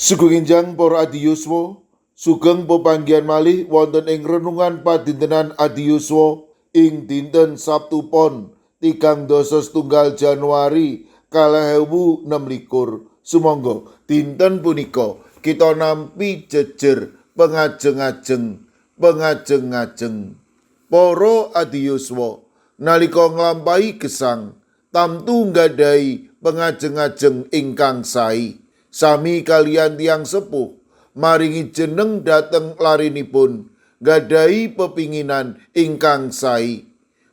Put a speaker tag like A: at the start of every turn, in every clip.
A: Sugeng enjang para adiyuswa, sugeng pepanggihan malih wonten ing renungan padintenan adiyuswa ing dinten Sabtu Pon 31 Januari 2026. Sumangga dinten punika kita nampi jejer pengajeng-ajeng. Para adiyuswa, nalika nglampahi gesang tamtu nggadhahi pengajeng-ajeng ingkang sae. Sami kalian tiang sepuh maringi jeneng dateng larinipun gadhahi pepinginan ingkang sae.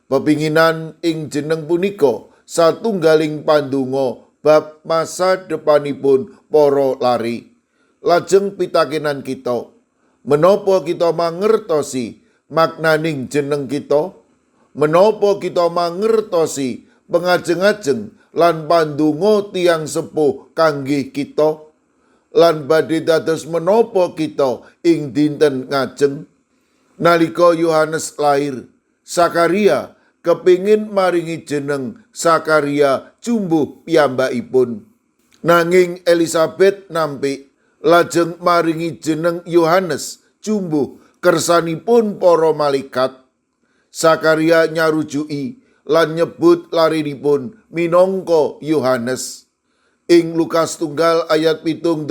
A: Pepinginan ing jeneng punika satunggaling pandonga bab masa depanipun para lari. Lajeng pitakenan kita, menapa kita mangertosi maknaning jeneng kita? Menapa kita mangertosi pengajeng-ajeng lan pandonga tiang sepuh kanggih kita? Lan badhe dados menapa kita ing dinten ngajeng? Nalika Yohanes lair, Sakaria kepingin maringi jeneng Sakaria jumbuh piyambakipun. Nanging Elisabet nampik lajeng maringi jeneng Yohanes jumbuh kersanipun para malaikat. Sakaria nyarujuki lan nyebut larinipun minangka Yohanes. Ing Lukas 1 ayat 7-6,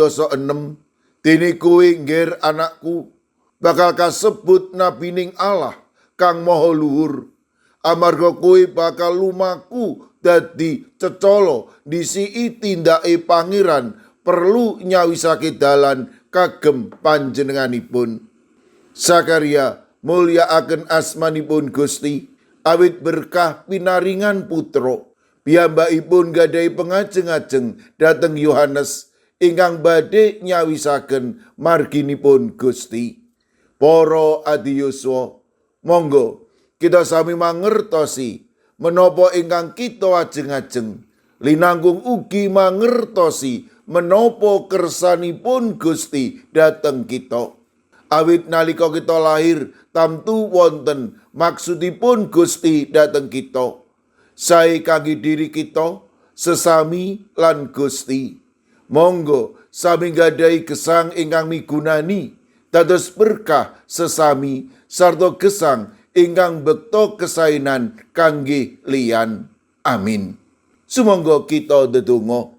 A: dene kowe ngger anakku, bakal kasebut nabining Allah kang maha luhur, amarga kowe bakal lumaku dadi cecala disiki tindake pangeran perlu nyawisake dalan kagem panjenenganipun. Sakaria mulyakaken asmanipun Gusti, awit berkah pinaringan putra. Piyambakipun gadhahi pengajeng-ajeng dhateng Yohanes ingkang badhe nyawisaken marginipun Gusti. Para adiyuswa, monggo kita sami mangertosi menapa ingkang kita ajeng-ajeng, linangkung ugi mangertosi menapa kersanipun Gusti dhateng kita. Awit nalika kita lahir tamtu wonten maksudipun Gusti dhateng kita. Sae kangge diri kita, sesami lan Gusti. Monggo sami gadhahi gesang ingkang migunani dados berkah sesami sarta gesang ingkang bekta kesainan kangge liyan. Amin. Sumangga kita ndedonga.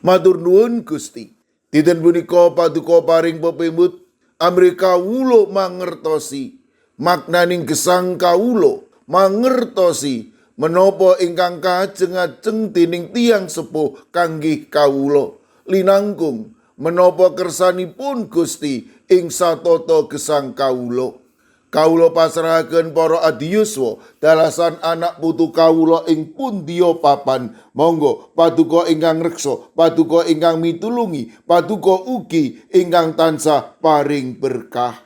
A: Matur nuwun Gusti. Dinten punika paduka paring pepimut amri kawula mangertosi maknaning gesang kawula, mangertosi menapa ingkang kajeng-ajeng dening tiyang sepuh kanggih kawula, linangkung menapa kersanipun Gusti ing satata gesang kawula. Kawula pasrahaken para adiyuswa dalasan anak putu kawula ing pundhiya papan. Monggo paduka ingkang reksa, paduka ingkang mitulungi, paduka ugi ingkang tansah paring berkah.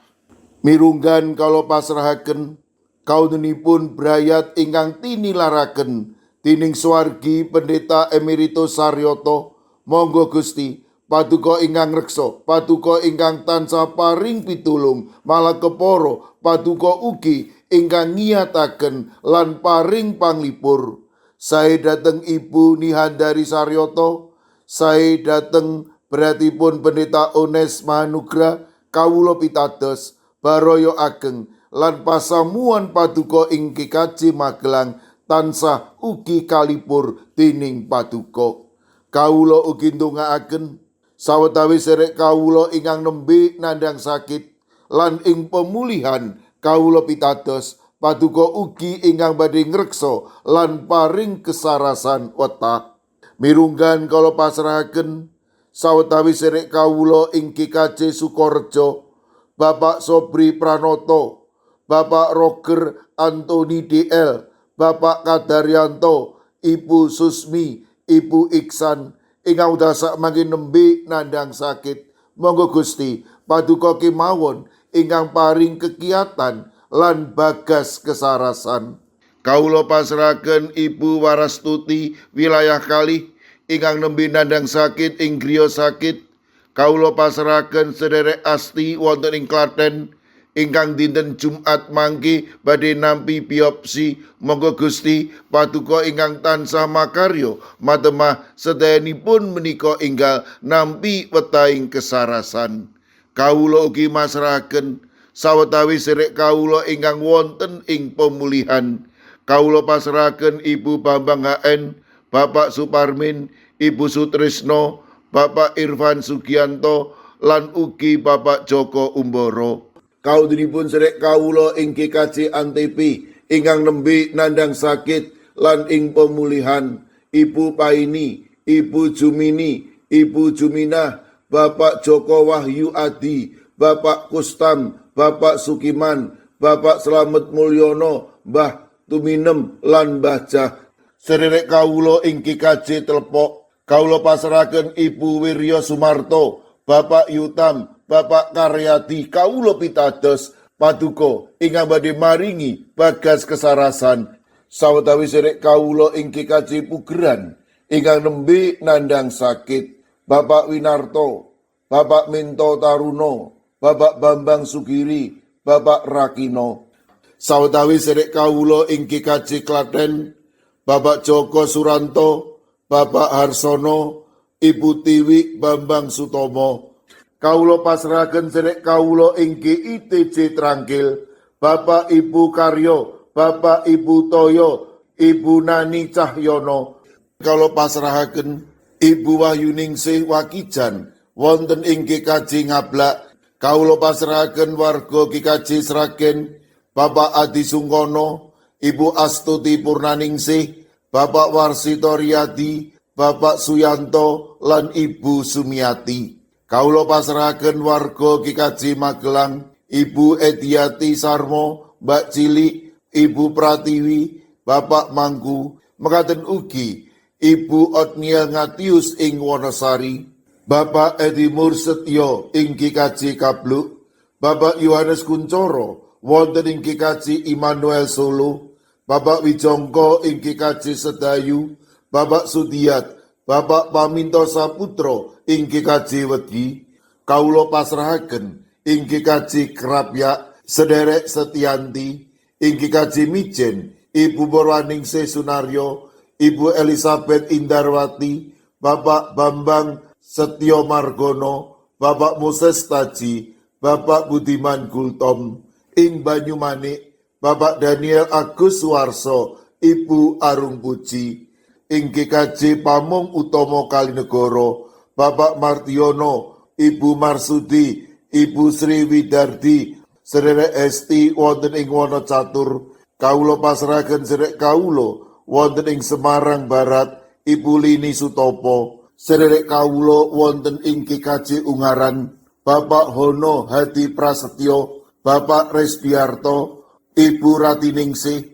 A: Mirunggan kawula pasrahaken kaununipun brayat ingkang tinilaraken dening swargi Pendeta Emeritus Saryoto. Monggo Gusti paduka ingkang reksa, paduka ingkang tansah paring pitulung, malah kepara paduka ugi ingkang ngiyataken lan paring panglipur. Sae dateng Ibu Nihandari Saryoto, sae dateng beratipun Pendeta Ones Mahanugra, kawula pitados baraya ageng lan pasamuan paduka ing GKJ Magelang tansah ugi kalipur dening paduka. Kawula ugi ndongaaken sawetawis serek kawula ingkang nembe nandhang sakit lan ing pemulihan kawula pitados paduka ugi ingkang badhe ngreksa lan paring kesarasan wetak. Mirunggan kala pasrahaken sawetawis serek kawula ing GKJ Sukorejo, Bapak Sobri Pranoto, Bapak Roger Antoni DL, Bapak Kadaryanto, Ibu Susmi, Ibu Iksan ingkang dasak mangke nembe nandhang sakit. Monggo Gusti paduka kemawon ingkang paring kekiyatan lan bagas kesarasan. Kawula pasrahaken Ibu Warastuti wilayah kalih ingkang nembe nandhang sakit ing griya sakit. Kawula pasrahaken sederek Asti wonten ing Klaten ingkang dinten Jumat mangke badhe nampi biopsi, monggo Gusti paduka ingkang tansah makarya matemah sedayanipun menika enggal nampi wetahing kesarasan. Kawula ugi masrahaken sawetawis sedherek kawula ingkang wonten ing pemulihan. Kawula pasrahaken Ibu Bambang HN, Bapak Suparmin, Ibu Sutrisno, Bapak Irfan Sugianto, lan ugi Bapak Joko Umboro. Kaudinipun sedherek kawula ing GKJ Antp ingkang nembe nandhang sakit lan ing pemulihan, Ibu Paini, Ibu Jumini, Ibu Juminah, Bapak Joko Wahyu Adi, Bapak Kustam, Bapak Sukiman, Bapak Slamet Mulyono, Mbah Tuminem lan Mbah Jah. Sedherek kawula ing GKJ Telepok, kawula pasrahaken Ibu Wirya Sumarto, Bapak Yutam, Bapak Karyadi, kawula pitados paduka ingkang badhe maringi bagas kesarasan. Sawetawis sedherek kawula ing GKJ Pugeran ingkang nembe nandhang sakit, Bapak Winarto, Bapak Minto Taruno, Bapak Bambang Sugiri, Bapak Rakino. Sawetawis sedherek kawula ing GKJ Klaten, Bapak Joko Suranto, Bapak Harsono, Ibu Tiwi Bambang Sutomo. Kawula pasrahaken sedherek kawula ing GITJ Trangkil, Bapak Ibu Karyo, Bapak Ibu Toyo, Ibu Nani Cahyono. Kawula pasrahaken Ibu Wahyuningsih Wakijan wonten ing GKJ Ngablak. Kawula pasrahaken warga GKJ Sragen, Bapak Adi Sungkono, Ibu Astuti Purnaningsih, Bapak Warsito Riyadi, Bapak Suyanto lan Ibu Sumiati. Kawula pasrahaken warga GKJ Magelang, Ibu Ediati Sarmo, Mbak Cili, Ibu Pratiwi, Bapak Mangku, mekaten ugi Ibu Otniel Ngatius ing Wonosari, Bapak Edi Mursetyo ing GKJ Kabluk, Bapak Yohanes Kuncoro wonten ing GKJ Immanuel Solo, Bapak Wijongko ing GKJ Sedayu, Bapak Sudiat, Bapak Paminto Saputro ing GKJ Wedi. Kawula pasrahaken ing GKJ Krapyak sedherek Setianti, ing GKJ Mijen Ibu Purwaningsih Sunaryo, Ibu Elizabeth Indarwati, Bapak Bambang Setyo Margono, Bapak Moses Taji, Bapak Budiman Gultom, ing Banyumanik Bapak Daniel Agus Suwarso, Ibu Arung Puji, ing GKJ Pamung Utomo Kalinegoro, Bapak Martiono, Ibu Marsudi, Ibu Sri Widardi, sedherek Esti wonten ing Wonocatur. Kawula pasrahaken sedherek kawula wonten ing Semarang Barat, Ibu Lini Sutopo. Sedherek kawula wonten ing GKJ Ungaran, Bapak Hono Hadi Prasetyo, Bapak Resbiarto, Ibu Ratiningsih,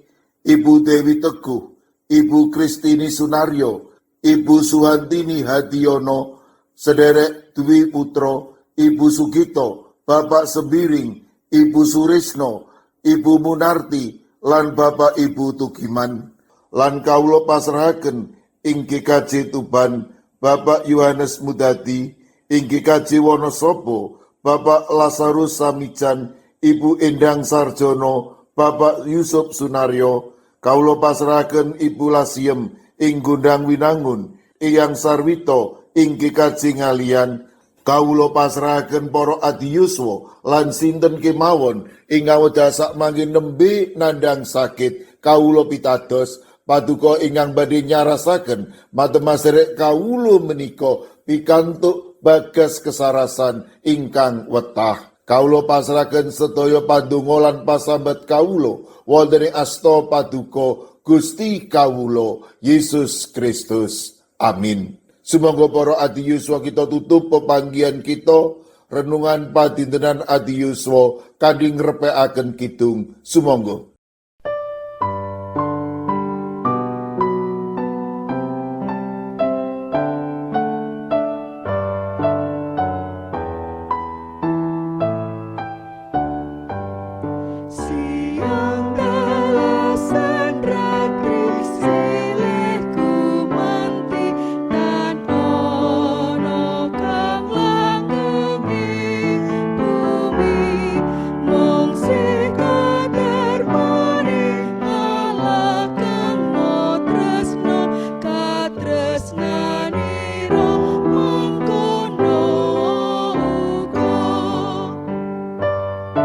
A: Ibu Dewi Teguh, Ibu Kristini Sunaryo, Ibu Suhantini Hadiono, sedherek Dwi Putro, Ibu Sugito, Bapak Sembiring, Ibu Surisno, Ibu Munarti, lan Bapak Ibu Tugiman. Lan kawula pasrahaken ing GKJ Tuban, Bapak Yohanes Mudadi, ing GKJ Wonosobo, Bapak Lazarus Samijan, Ibu Endang Sarjono, Bapak Yusuf Sunaryo. Kawula pasrahaken Ibu Lasiem ing Gundang Winangun, Eyang Sarwito ing GKJ Ngalian. Kawula pasrahaken para adiyuswa lan sinten kemawon ingkang wedhasak mangke nembe nandhang sakit. Kawula pitados paduka ingkang badhe nyarasaken matemah sedherek kawula menika pikantuk bagas kesarasan ingkang wetah. Kawula pasrahaken sedaya pandonga lan pasambat kawula wonten ing asta paduka Gusti kawula Yesus Kristus. Amin. Sumangga para adiyuswa kita tutup pepanggihan kita renungan padintenan adiyuswa kangge ngrepekaken kidung. Sumangga.